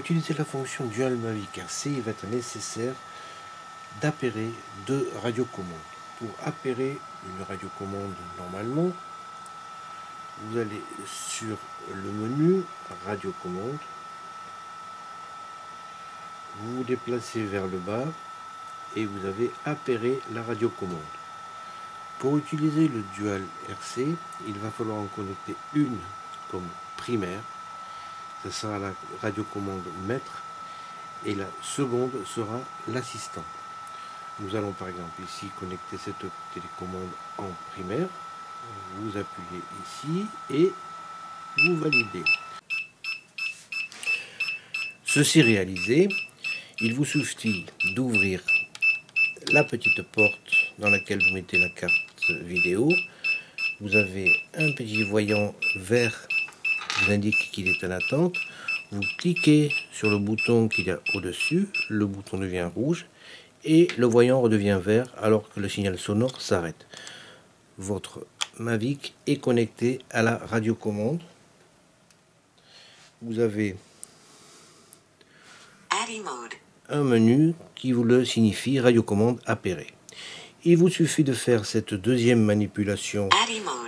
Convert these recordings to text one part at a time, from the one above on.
utiliser la fonction Dual Mavic RC, il va être nécessaire d'appairer deux radiocommandes. Pour appairer une radiocommande normalement, vous allez sur le menu radiocommande, vous vous déplacez vers le bas et vous avez appairer la radiocommande. Pour utiliser le Dual RC, il va falloir en connecter une comme primaire, ce sera la radiocommande maître, et la seconde sera l'assistant. Nous allons par exemple ici connecter cette télécommande en primaire, vous appuyez ici et vous validez. Ceci réalisé, il vous suffit d'ouvrir la petite porte dans laquelle vous mettez la carte vidéo. Vous avez un petit voyant vert qui vous indique qu'il est en attente. Vous cliquez sur le bouton qu'il y a au-dessus, le bouton devient rouge et le voyant redevient vert alors que le signal sonore s'arrête. Votre Mavic est connecté à la radiocommande. Vous avez un menu qui vous le signifie, radiocommande appairée. Il vous suffit de faire cette deuxième manipulation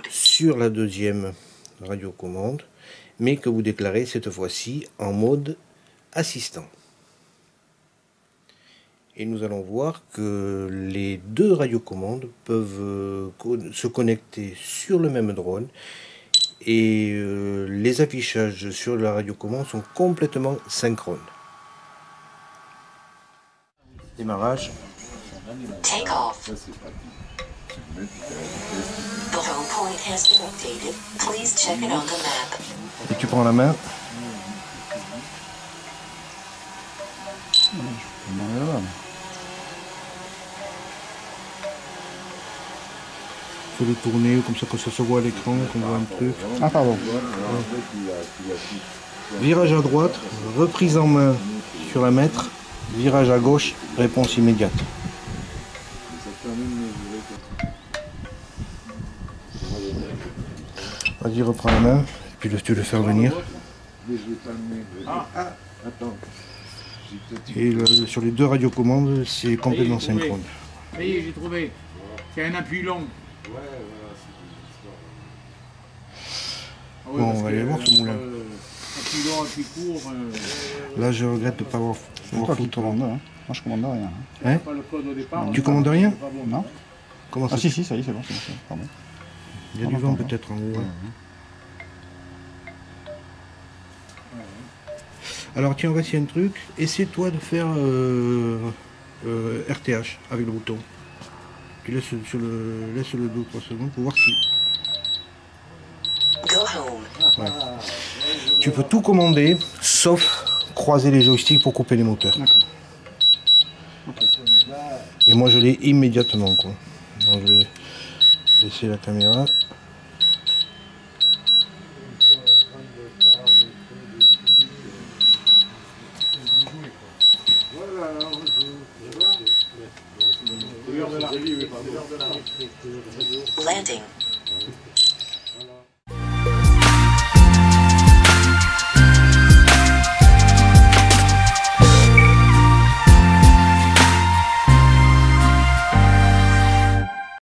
sur la deuxième radiocommande, mais que vous déclarez cette fois-ci en mode assistant. Et nous allons voir que les deux radiocommandes peuvent se connecter sur le même drone et les affichages sur la radiocommande sont complètement synchrones. Démarrage. Take off. The home point has been updated. Please check it on the map. Et tu prends la main. Faut le tourner comme ça quand ça se voit à l'écran, qu'on voit un truc. Ah pardon. Virage à droite, reprise en main sur la maître. Virage à gauche, réponse immédiate. Vas-y, reprends la main, et puis tu le fais revenir. Et sur les deux radiocommandes, c'est complètement synchrone. Ça y est, j'ai trouvé. C'est un appui long. Bon, on va aller voir ce moulin. Appui long, appui court. Là, je regrette de ne pas avoir foutu. Commande, hein. Moi, je commande rien. Hein? Pas le code au départ. Tu commandes rien? Non. Comment ça? Ah si, si, ça y est, c'est bon. Pardon. Il y a du vent peut-être en haut. Alors tiens, on va essayer un truc. Essaie-toi de faire RTH avec le bouton. Tu laisses le 2-3 secondes pour voir si... Go home. Ouais. Tu peux tout commander, sauf croiser les joysticks pour couper les moteurs. Et moi je l'ai immédiatement, quoi. Donc je vais laisser la caméra. Landing.